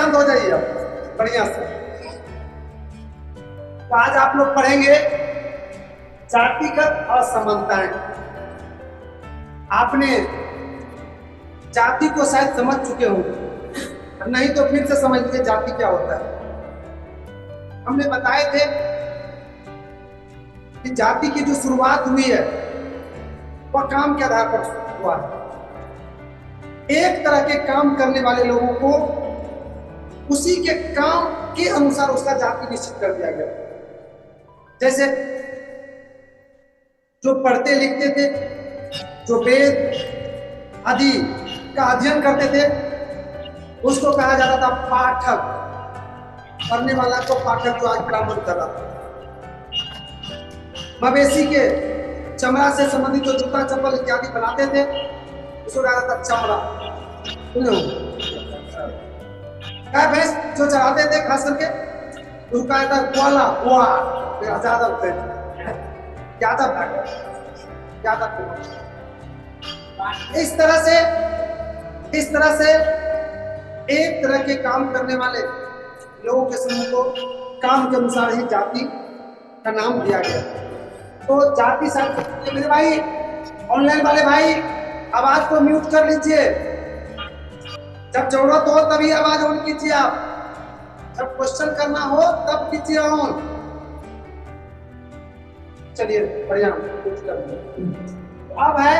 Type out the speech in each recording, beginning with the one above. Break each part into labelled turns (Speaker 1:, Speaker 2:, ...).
Speaker 1: शांत हो जाइए आप बढ़िया से। तो आज आप लोग पढ़ेंगे जातिगत असमानताएं। आपने जाति को शायद समझ चुके होंगे, नहीं तो फिर से समझ लीजिए जाति क्या होता है। हमने बताए थे कि जाति की जो शुरुआत हुई है वह काम के आधार पर हुआ है। एक तरह के काम करने वाले लोगों को उसी के काम के अनुसार उसका जाति निश्चित कर दिया गया। जैसे जो पढ़ते लिखते थे, जो वेद आदि का अध्ययन करते थे, उसको कहा जाता था पाठक। पढ़ने वाला को पाठक, जो आज ब्राह्मण कर रहा था। मवेशी के चमड़ा से संबंधित जो जूता चप्पल इत्यादि बनाते थे, उसको कहा जाता चमड़ा। गाय भैंस जो चराते थे खास करके, उसको कहा जाता ग्वाला, यादव थे, यादव था, यादव। इस तरह से एक तरह के काम करने वाले लोगों के समूह को काम के अनुसार ही जाति का नाम दिया गया। तो जाति शायद मेरे भाई, ऑनलाइन वाले भाई, आवाज को म्यूट कर लीजिए। जब जरूरत हो तभी आवाज ऑन कीजिए आप, जब क्वेश्चन करना हो तब कीजिए ऑन। चलिए बढ़िया, अब है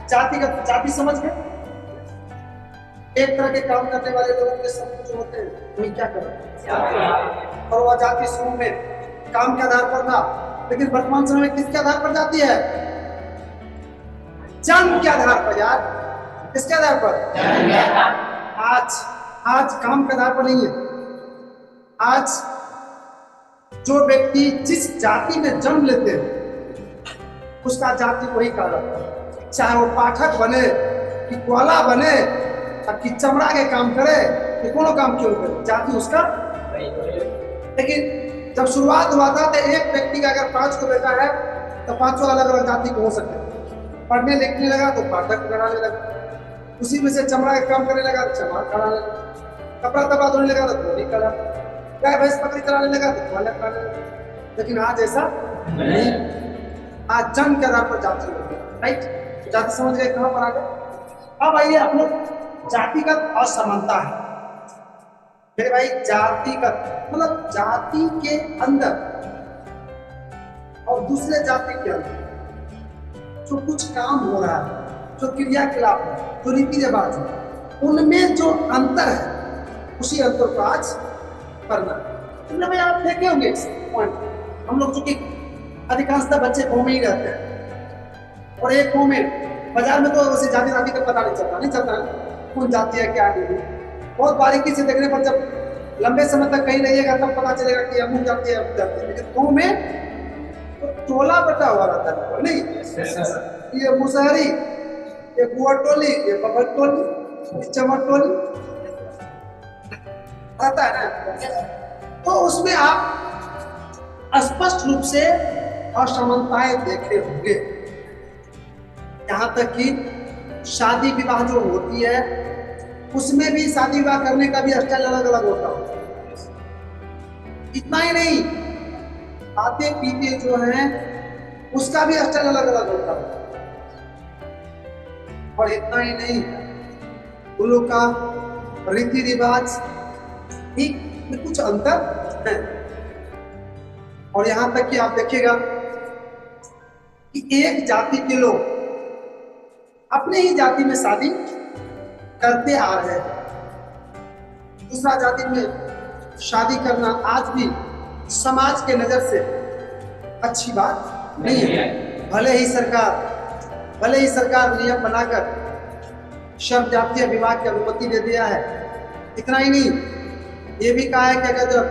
Speaker 1: जातिगत। जाति समझ गए? एक तरह के काम करने वाले लोगों के समूह जो होते हैं वही क्या करते, और वह जाति समूह में काम के आधार पर था, लेकिन वर्तमान समय में किसके आधार पर जाती है? जन्म के आधार पर। यार किसके आधार पर? आज काम के आधार पर नहीं है। आज जो व्यक्ति जिस जाति में जन्म लेते हैं उसका जाति वही कहा जाता है। चाहे वो पाठक बने कि ग्वाला बने कि चमड़ा के काम करे कि कोनो काम क्यों करे, जाति उसका। लेकिन जब शुरुआत हुआ था तो एक व्यक्ति का अगर 5 को बेटा है तो 5 अलग अलग जाति को हो सकते हैं। पढ़ने लिखने लगा तो पाठक कराने लगा, उसी में से चमड़ा का काम करने लगा तो चमड़ा कराने लगा, कपड़ा तपड़ा धोने लगा तो धोनी करा, गाय भैंस बकरी चलाने लगा तो ग्वाला कराने लगा। लेकिन आज ऐसा नहीं, आज जन्म के आधार पर जाति हो गई। राइट, जाति समझ गए कहां पर आ गए? अब आइए आप लोग जातिगत असमानता है। मेरे भाई जातिगत मतलब जाति के अंदर और दूसरे जाति के अंदर जो कुछ काम हो रहा है, जो क्रियाकलाप है, जो रीति रिवाज है, उनमें जो अंतर है उसी अंतर को आज करना। तो भाई आप देखे होंगे पॉइंट, हम लोग चूंकि अधिकांशतः बच्चे गाँव में ही रहते हैं और एक गाँव में, बाजार में तो वैसे जाति जाति का पता नहीं चलता है कौन जाति है क्या नहीं। बहुत बारीकी से देखने पर जब लंबे समय तक कहीं रहिएगा तब पता चलेगा कि अमुक जाति है अमुक जाति है। लेकिन गाँव में तो टोला बटा हुआ रहता है, नहीं ये मुसहरी, ये कुंवर टोली, ये बबल टोली, ये चमर टोली रहता है ना। तो उसमें आप स्पष्ट रूप से असमानताएं देखे होंगे। यहाँ तक कि शादी विवाह जो होती है उसमें भी शादी विवाह करने का भी स्टाइल अलग अलग होता है। इतना ही नहीं, खाते पीते जो है उसका भी स्टाइल अलग अलग होता है। और इतना ही नहीं, उन लोग का रीति रिवाज भी में कुछ अंतर है। और यहां तक कि आप देखिएगा कि एक जाति के लोग अपने ही जाति में शादी करते आ रहे हैं। दूसरा जाति में शादी करना आज भी समाज के नजर से अच्छी बात नहीं है। भले ही सरकार नियम बनाकर सर्व जातीय विवाह की अनुमति दे दिया है। इतना ही नहीं, ये भी कहा है कि अगर जब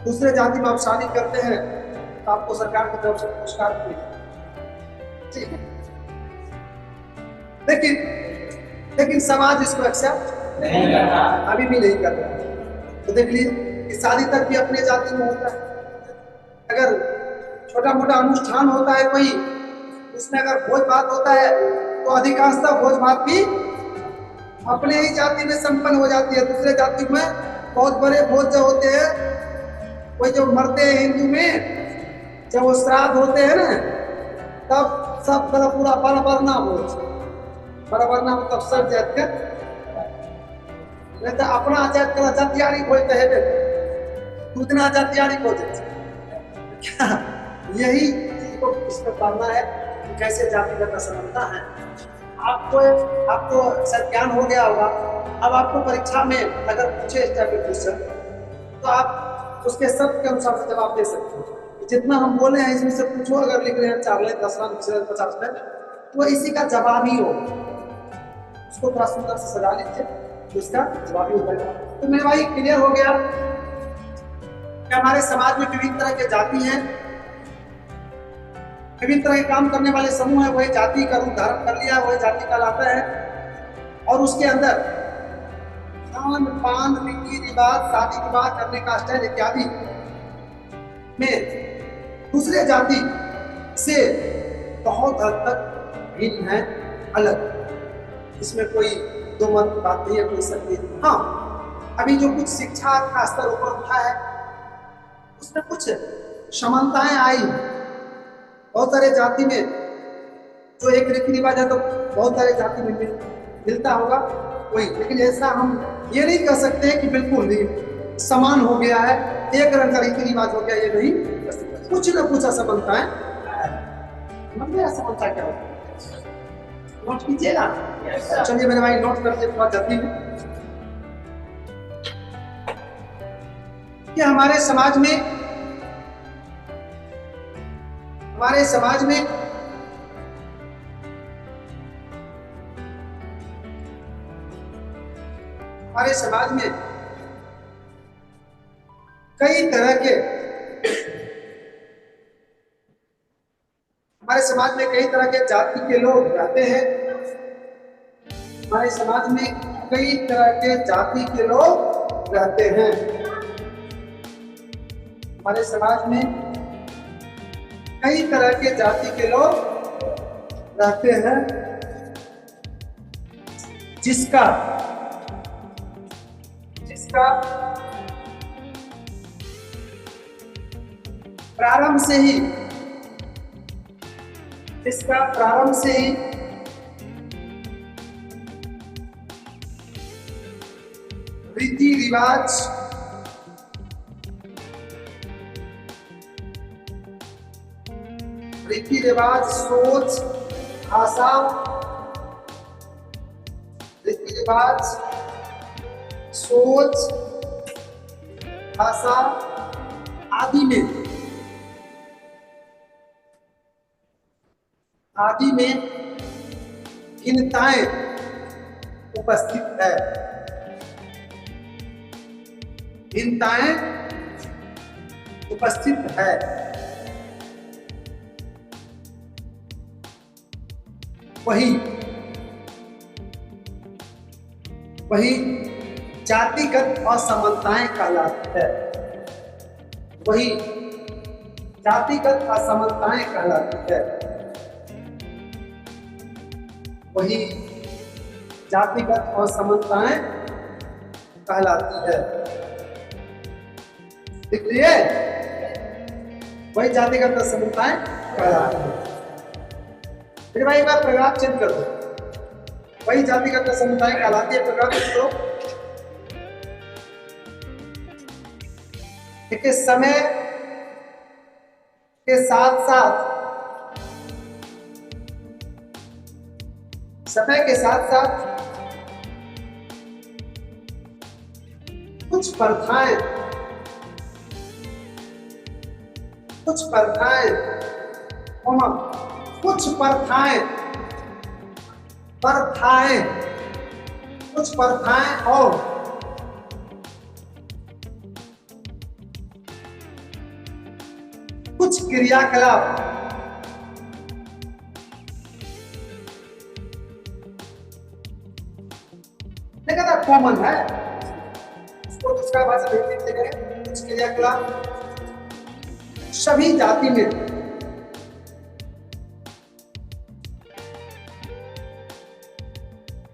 Speaker 1: दूसरे जाति में आप शादी करते हैं तो आपको सरकार की तरफ से पुरस्कार मिलेगा। ठीक है, लेकिन समाज इसको एक्सेप्ट नहीं करता, अभी भी नहीं कर रहा। तो देख लीजिए कि शादी तक भी अपने जाति में होता है। अगर छोटा मोटा अनुष्ठान होता है कोई, उसमें अगर भोज भात होता है तो अधिकांशतः भोज भात भी अपने ही जाति में संपन्न हो जाती है, दूसरे जाति में बहुत बड़े भोज होते हैं। वही जो मरते हैं हिंदू में, जब वो श्राद्ध होते हैं ना, तब सब तरफ पूरा बराबरना भोज, बराबरना मतलब सब जात का, नहीं तो अपना जात का जातियारी भोज तो है, दूसरा जातियारी भोज। क्या यही चीज को इसमें पढ़ना है कि कैसे जातिगत असमानता है। आपको शायद ज्ञान हो गया होगा। अब आपको परीक्षा में अगर पूछे इस टाइप के क्वेश्चन, तो आप उसके शब्द के अनुसार से जवाब दे सकते हो। जितना हम बोले हैं इसमें से पूछो, अगर लिख रहे हैं 4 लाइन 10 लाइन 50 लाइन, तो इसी का जवाब ही हो। उसको थोड़ा सुंदर से सजा लीजिए, तो इसका जवाब ही हो जाएगा। तो मेरे भाई क्लियर हो गया कि हमारे समाज में विभिन्न तरह के जाति हैं, विभिन्न तरह के काम करने वाले समूह है, वही जाति का रूप धारण कर लिया, वही जाति कहलाता है। और उसके अंदर खान पान, रीति रिवाज, शादी विवाह करने का स्टाइल इत्यादि में दूसरे जाति से बहुत हद तक भिन्न है, अलग। इसमें कोई दो मत बात नहीं है, कोई सत्य। हाँ, अभी जो कुछ शिक्षा का स्तर ऊपर उठा है, उसमें कुछ समानताएं आई। बहुत सारे जाति में जो एक रीति रिवाज है, तो बहुत सारे जाति में मिलता होगा वही, लेकिन ऐसा हम ये नहीं कह सकते कि बिल्कुल नहीं समान हो गया है, एक रंग का रीति रिवाज हो गया, ये नहीं। कुछ न कुछ असमानताएं, असमानता क्या होती है, नोट कीजिएगा। चलिए मेरे भाई नोट करते थोड़ा जल्दी में कि हमारे समाज में हमारे समाज में कई तरह के जाति के लोग रहते हैं। हमारे समाज में कई तरह के जाति के लोग रहते हैं। हमारे समाज में कई तरह के जाति के लोग रहते हैं, जिसका प्रारंभ से ही रीति रिवाज, सोच, भाषा, रीति रिवाज, सोच, भाषा आदि में भिन्नताएं उपस्थित है। भिन्नताएं उपस्थित है। वही जातिगत असमानताएं कहलाती है। वही जातिगत असमानताएं कहलाती है। वही जातिगत असमानताएं कहलाती है। देख लिए, वही जातिगत असमानताएं कहलाती है। फिर भाई एक बार प्रकार चेंज कर दो। वही जातिगत असमानताएं कहलाती है, प्रकार चेंज करो। देखिए, समय के साथ साथ कुछ प्रथाएं और कुछ क्रियाकलाप कॉमन है। उसको दूसरा भाषा में लिखते हैं। कुछ क्रियाकलाप सभी जाति में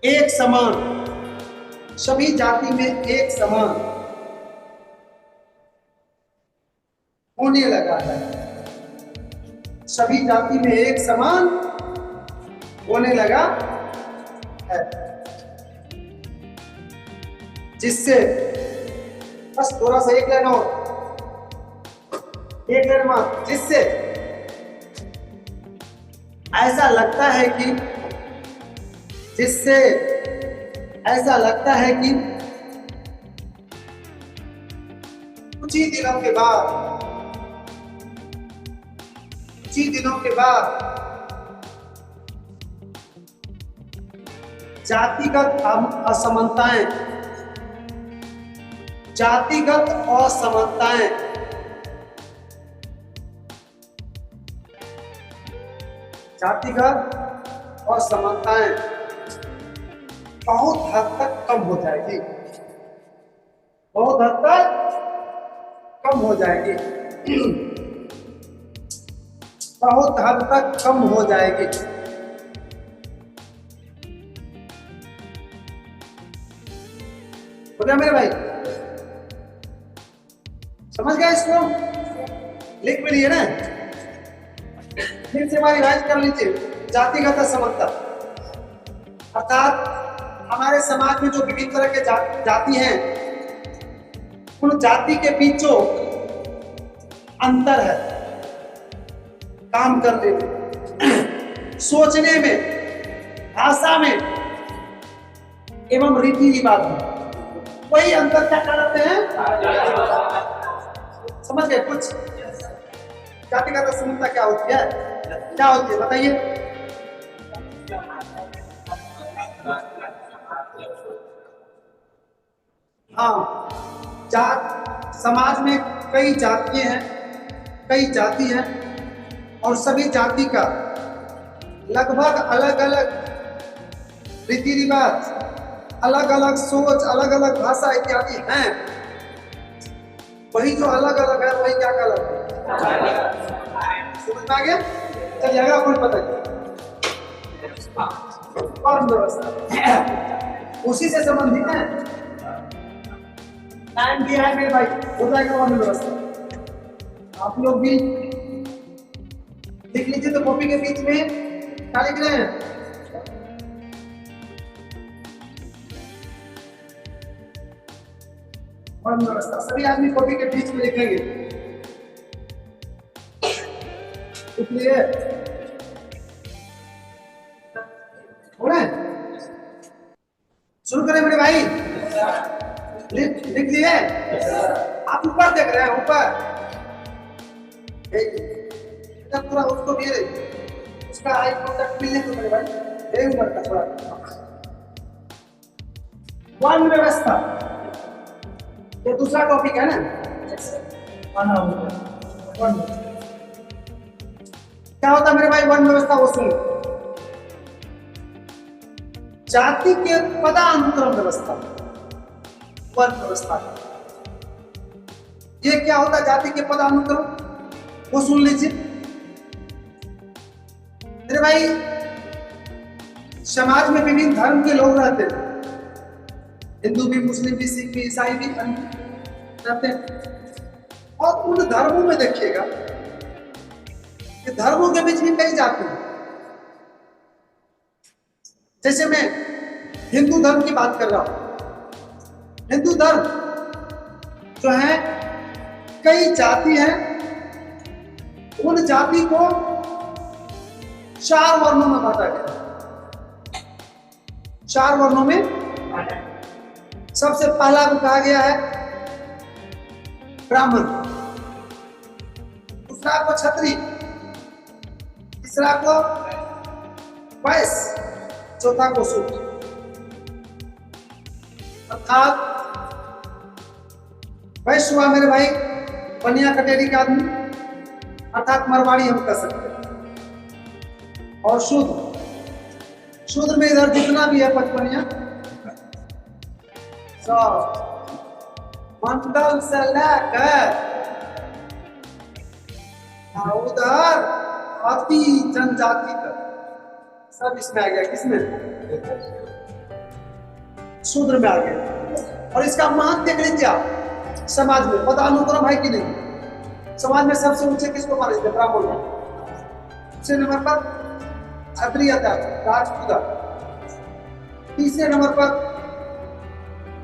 Speaker 1: एक समान सभी जाति में एक समान होने लगा है। सभी जाति में एक समान होने लगा है, जिससे बस थोड़ा सा एक लाइन और, एक लाइन मात्र, जिससे ऐसा लगता है कि कुछ ही दिनों के बाद जातिगत असमानताएं बहुत हद तक कम हो जाएगी, बहुत हद तक कम हो जाएगी। हो गया मेरे भाई? समझ गया इसको? लिख भी लिए ना? फिर से हमारी रिवाइज कर लीजिए। जातिगत असमानता अर्थात हमारे समाज में जो विभिन्न तरह के जाति हैं, उन जाति के बीच जो अंतर है, काम करने में, सोचने में, भाषा में एवं रीति रिवाज में, वही अंतर क्या कहलाते हैं? समझ गए कुछ? जातिगत असमानता क्या होती है? बताइए। हाँ, समाज में कई जाति हैं और सभी जाति का लगभग अलग अलग रीति रिवाज, अलग अलग सोच, अलग अलग भाषा इत्यादि हैं। वही जो अलग अलग है वही क्या कहलाता है? समझ में आ गया? चलिए आगे आपको बताइए। वर्ण व्यवस्था उसी से संबंधित है। टाइम दिया है मेरे भाई, हो जाएगा वर्ण व्यवस्था। आप लोग भी लिख लीजिए। तो कॉपी के बीच में क्या लिख रहे हैं? वर्ण व्यवस्था सभी आदमी कॉपी के बीच में लिखेंगे। इसलिए शुरू करें मेरे भाई? लिख लिए? आप ऊपर देख रहे हैं, ऊपर थोड़ा उसको भी उसका आई कांटेक्ट मिलने को मेरे भाई, मेरे ऊपर का थोड़ा। वर्ण व्यवस्था ये दूसरा टॉपिक है ना? क्या होता है मेरे भाई वर्ण व्यवस्था? वो सुनो। जाति के पदानुक्रम व्यवस्था वर्ण व्यवस्था। ये क्या होता है जाति के पदानुक्रम? वो सुन लीजिए मेरे भाई। समाज में विभिन्न धर्म के लोग रहते हैं, हिंदू भी, मुस्लिम भी, सिख भी, ईसाई भी रहते हैं। और उन धर्मों में देखिएगा कि धर्मों के बीच में कई जाति हैं। जैसे मैं हिंदू धर्म की बात कर रहा हूं। हिंदू धर्म जो है कई जाति हैं, उन जाति को 4 वर्णों में बांटा गया। 4 वर्णों में सबसे पहला को कहा गया है ब्राह्मण, दूसरा को क्षत्रिय, तीसरा को वैश्य, चौथा को शूद्र। अर्थात वैश्य हुआ मेरे भाई बनिया कटेरी का आदमी, अर्थात मरवाड़ी हम कह सकते हैं। और शूद्र में इधर जितना भी है पचपनिया सब मंडल से लेकर उधर अति जनजाति तक सब इसमें आ गया। किसमें? शूद्र में आ गए। और इसका महत्व देख लीजिए आप, समाज में पदानुक्रम है कि नहीं। समाज में सबसे ऊंचे किसको माने जाते? ब्राह्मण को। दूसरे नंबर पर क्षत्रिय राजपूत, तीसरे नंबर पर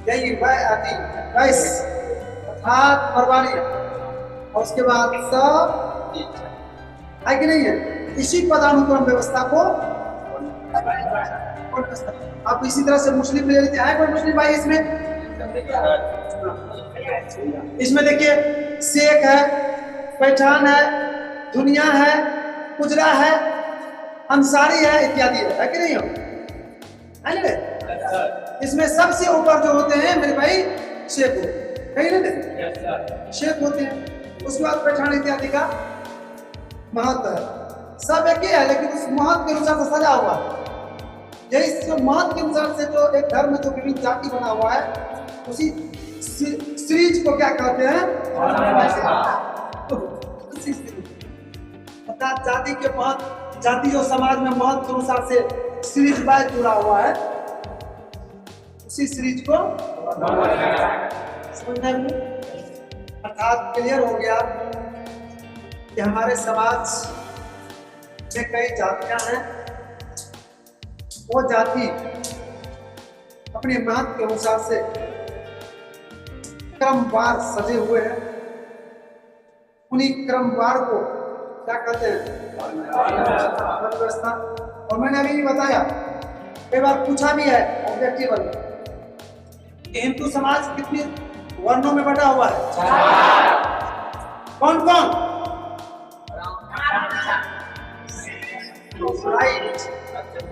Speaker 1: यही वैश्य अर्थात मरवाड़ी, और उसके बाद सब है कि नहीं है। इसी पदानुक्रम व्यवस्था को आप इसी तरह से मुस्लिम ले लेते हैं। कोई मुस्लिम भाई इसमें? इसमें देखिए शेख है, पैठान है, दुनिया है, गुजरा है, अंसारी है, इत्यादि है कि नहीं हो? है ना? इसमें सबसे ऊपर जो होते हैं मेरे भाई शेख होते हैं, ना शेख होते हैं। उसके बाद पैठान इत्यादि का महत्व है। सब एक ही है, लेकिन उस महत्व के अनुसार से सजा हुआ है। यही महत्व के अनुसार से जो एक धर्म में जो विभिन्न जाति बना हुआ है, उसी सीरीज को क्या कहते हैं? अर्थात जाति के महत्व, जाति जो समाज में महत्व के अनुसार से सीरीज बाय जुड़ा हुआ है, उसी सीरीज को समझने में अर्थात क्लियर हो गया कि हमारे समाज में कई जातियां हैं। वो जाति अपने महत्व के अनुसार से क्रमवार सजे हुए हैं। उन्हीं क्रमवार को क्या कहते हैं? वर्ण व्यवस्था। और मैंने अभी बताया, कई बार पूछा भी है ऑब्जेक्टिव कि हिंदू समाज कितने वर्णों में बटा हुआ है? कौन कौन?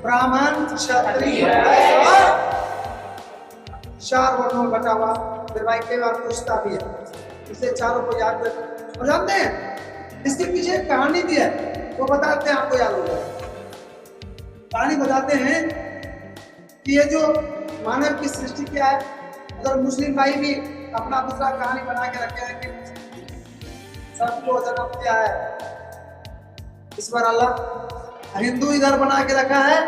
Speaker 1: ब्राह्मण, क्षत्रिय, चार वर्णों में बटा हुआ। फिर भाई कई बार पूछता भी है, इसलिए चारों को याद रखें। और जानते हैं इसके पीछे एक कहानी भी है, वो बताते हैं, आपको याद होगा। कहानी बताते हैं कि ये जो मानव की सृष्टि क्या है। अगर मुस्लिम भाई भी अपना दूसरा कहानी बना के रखे हैं कि सबको जन्म दिया है ईश्वर अल्लाह। हिंदू इधर बना के रखा है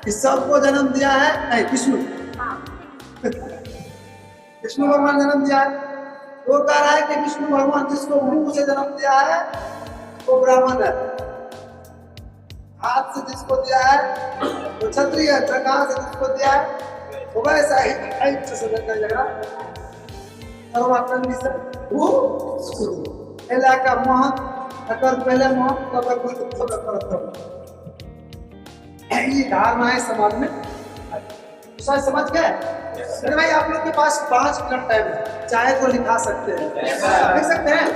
Speaker 1: कि सबको जन्म दिया है, नहीं विष्णु विष्णु भगवान जन्म दिया है। वो कह रहा है कि विष्णु भगवान जिसको मुंह से जन्म दिया है वो ब्राह्मण है, हाथ से जिसको दिया है वो क्षत्रिय है, जगह से जिसको दिया है वो वैसा ही इलाका महत अगर पहले महत ये धारणा है समाज में। शायद समझ गए? अरे भाई आप लोग के पास 5 मिनट टाइम है, चाहे तो लिखा सकते हैं, लिख सकते हैं,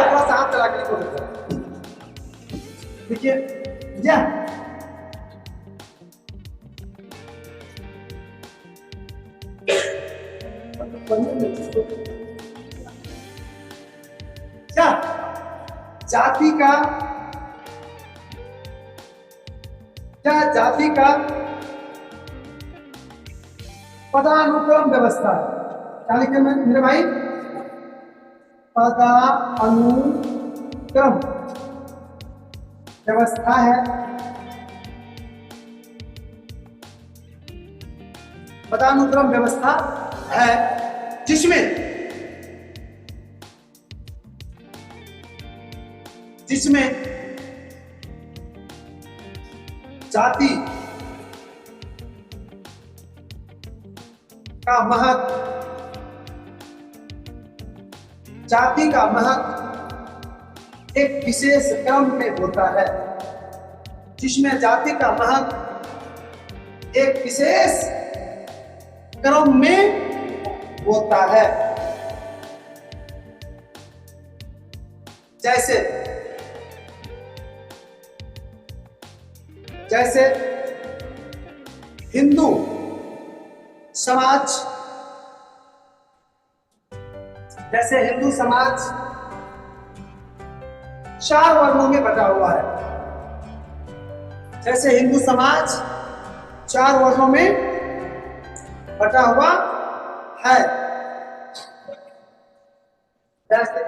Speaker 1: थोड़ा सा हाथ चला के लिखो। देखिए क्या जाति का पदानुक्रम व्यवस्था है। क्या लिखे मेरे भाई? पदानुक्रम व्यवस्था है। पदानुक्रम व्यवस्था है जिसमें जाति का महत्व, एक विशेष क्रम में होता है। जिसमें जाति का महत्व एक विशेष क्रम में होता है। जैसे हिंदू समाज, चार वर्णों में बटा हुआ है। जैसे हिंदू समाज 4 वर्णों में बटा हुआ है।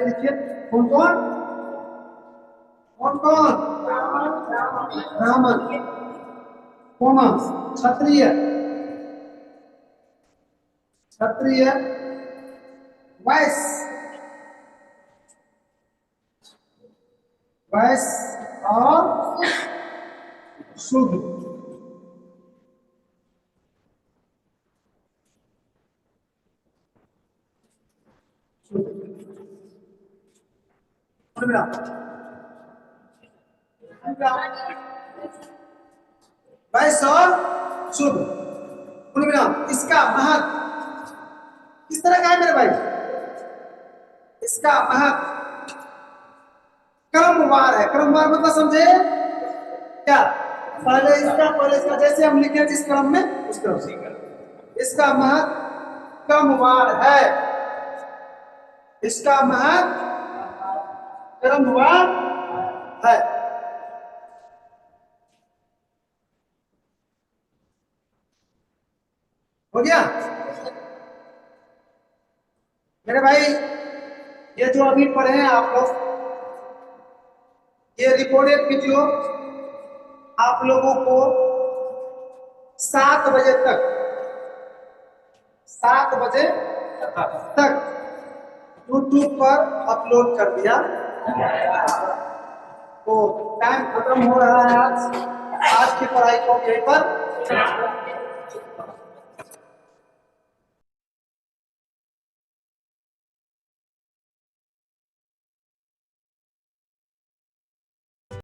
Speaker 1: लिखिए कौन कौन? ब्राह्मण, क्षत्रिय, क्षत्रिय, वैश्य, वैश्य और शूद्र। वैश्य और शूद्र। इसका महत्व किस तरह का है मेरे भाई? इसका महत्व क्रमवार है। क्रमवार मतलब समझे क्या? पहले इसका जैसे हम लिखे जिस क्रम में उस क्रम से। इसका महत्व क्रमवार है। इसका महत्व क्रमवार है। हो गया मेरे भाई? ये जो अभी पढ़े हैं आप लोग, ये रिकॉर्डेड वीडियो आप लोगों को 7 बजे तक 7 बजे तक YouTube पर अपलोड कर दिया। तो टाइम खत्म हो रहा है। आज की पढ़ाई को यहीं पर